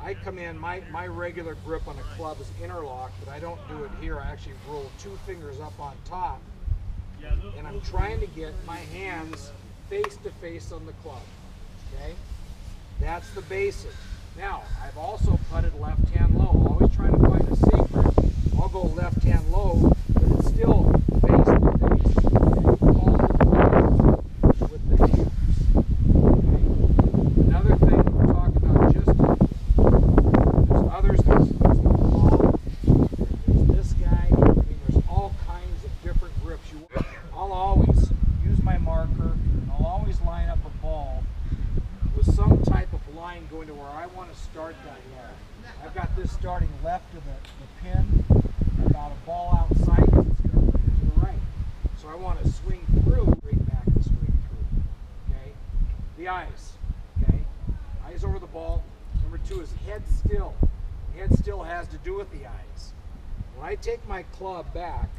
I come in, my regular grip on a club is interlock, but I don't do it here. I actually roll 2 fingers up on top, and I'm trying to get my hands face to face on the club, okay? That's the basic. Now, I've also putted left hand low, always trying to find a secret. I'll go left hand low, but it's still face to face, okay? Follow the ball with the hands, okay? Another thing we're talking about, just there's others, there's the ball, there's this guy, I mean, there's all kinds of different grips. I'll always use my marker, and I'll always line up a ball with some type of line going to where I want to start that line. I've got this starting left of the pin, about a ball outside because it's going to the right. So I want to swing through, straight back and straight through. Okay? The eyes. Okay? Eyes over the ball. Number 2 is head still. Head still has to do with the eyes. When I take my club back,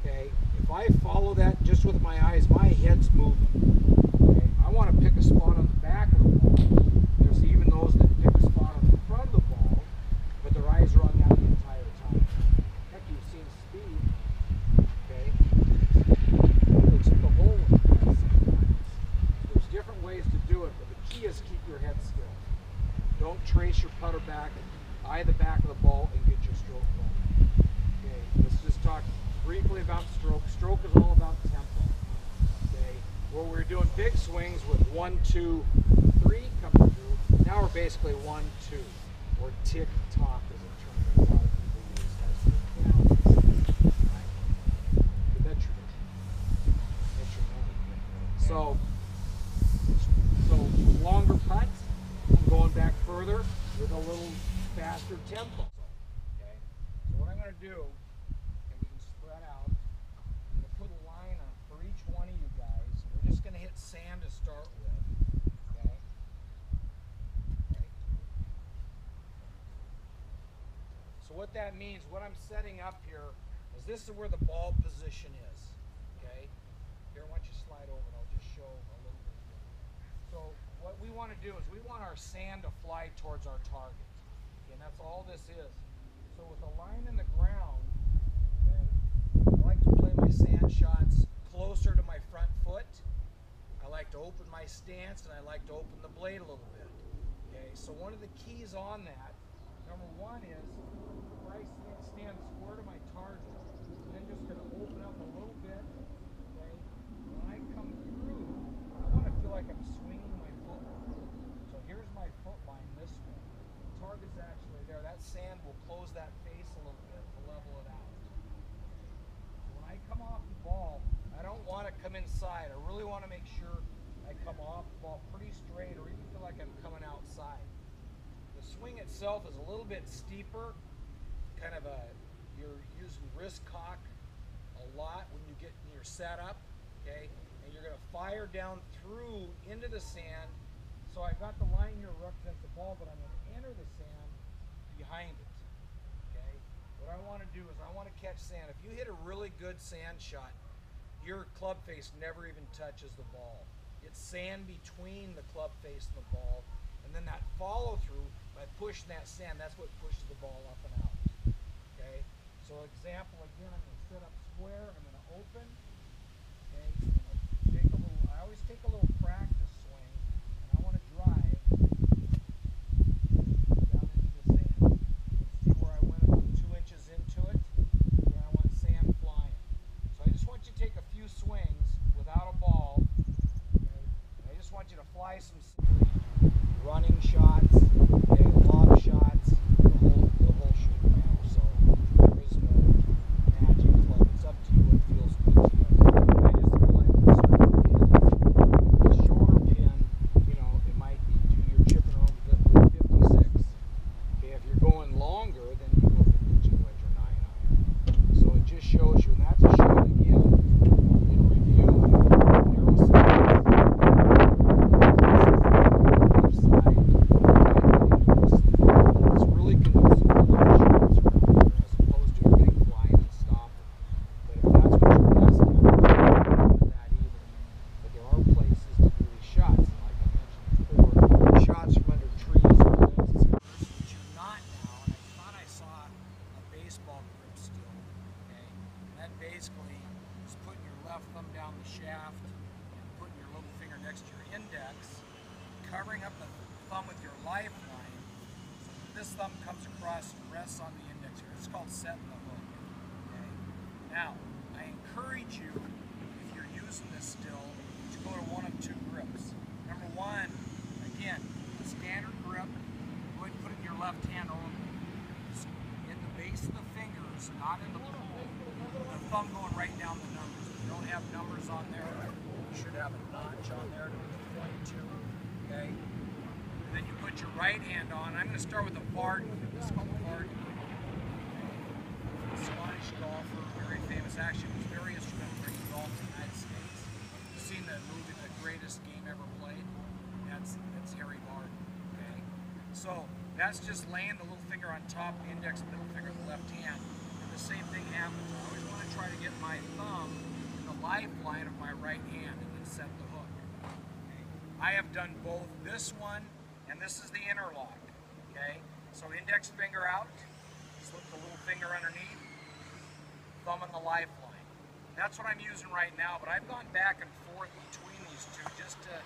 okay, if I follow that just with my eyes, my head's moving. Okay? I want to pick a spot on the back of the ball. There's even those that pick a spot on the front of the ball, but their eyes are on that the entire time. Heck, you've seen speed. Okay? It looks at the hole sometimes. There's different ways to do it, but the key is keep your head still. Don't trace your putter back, eye the back of the ball, and get your stroke going. Okay, let's just talk briefly about stroke. Stroke is all about tempo. Okay, where we're doing big swings with 1, 2, 3 coming through. Now we're basically 1, 2, or tick tock is a term that a lot of people use. That's the balance. Right? That's your money. So longer putts. I'm going back further with a little faster tempo. Okay, so what I'm going to do, and we can spread out, I'm going to put a line on for each one of you guys. We're just going to hit sand to start with. Okay. Right. So what that means, what I'm setting up here is this is where the ball position is. Okay. Here, why don't you slide over and I'll just show a little bit here. So what we want to do is we want our sand to fly towards our target. Okay, and that's all this is. So with a line in the ground, okay, I like to play my sand shots closer to my front foot. I like to open my stance, and I like to open the blade a little bit. Okay, so one of the keys on that, number 1 is if I stand square to my target, I'm just going to open up a little bit. Okay, when I come through, I want to feel like I'm swinging my foot. So here's my foot line this way. The target's actually there. That sand will close that face a little bit to level it out. So when I come off the ball, I don't want to come inside. I really want to make sure I come off the ball pretty straight, or even feel like I'm coming outside. The swing itself is a little bit steeper, kind of you're using wrist cock a lot when you get in your setup, okay? And you're going to fire down through into the sand. So I've got the line here to represent the ball, but I'm going to enter the sand behind it. Okay? What I want to do is I want to catch sand. If you hit a really good sand shot, your club face never even touches the ball. It's sand between the club face and the ball, and then that follow through by pushing that sand, that's what pushes the ball up and out. Okay? So example again, I'm going to set up square, I'm going to open. Okay? I always take a little practice swing, and I want to drive down into the sand. See where I went about 2 inches into it, and I want sand flying. So I just want you to take a few swings without a ball. Okay? I just want you to fly some running shots, okay, lob shots, the whole shoot around. So there is no magic club. It's up to you what feels good to you. I just apply the shoulder lifeline. This thumb comes across and rests on the index here. It's called setting the hook. Okay? Now, I encourage you, if you're using this still, to go to one of two grips. Number one, again, a standard grip. Go ahead and put it in your left hand only. In the base of the fingers, not in the palm. The thumb going right down the numbers. If you don't have numbers on there, you should have a notch on there to point to. Okay? And then you put your right hand on. I'm going to start with a Varden. This is called a Varden. A Scottish golfer, very famous. Actually, was very instrumental in golf in the United States. You've seen the movie The Greatest Game Ever Played? That's Harry Varden. Okay? So that's just laying the little finger on top, index, middle finger of the left hand. And the same thing happens. I always want to try to get my thumb in the lifeline of my right hand and then set the hook. Okay? I have done both this one, and this is the interlock. Okay? So index finger out, slip the little finger underneath, thumb in the lifeline. That's what I'm using right now, but I've gone back and forth between these two just to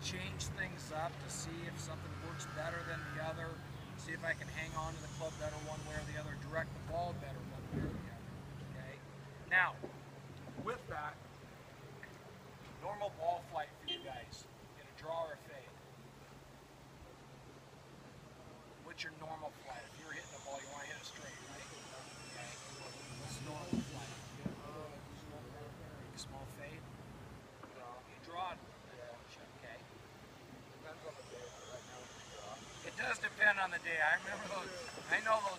change things up, to see if something works better than the other, see if I can hang on to the club better one way or the other, direct the ball better one way or the other. Okay? Now, with that, normal ball flight for you guys. Get a draw or a fade. What's your normal flight? If you're hitting the ball, you want to hit it straight, right? Okay. What's normal flight? Small fade. You draw it. Okay. Depends on the day. Right now it's a draw. It does depend on the day. I remember those. I know those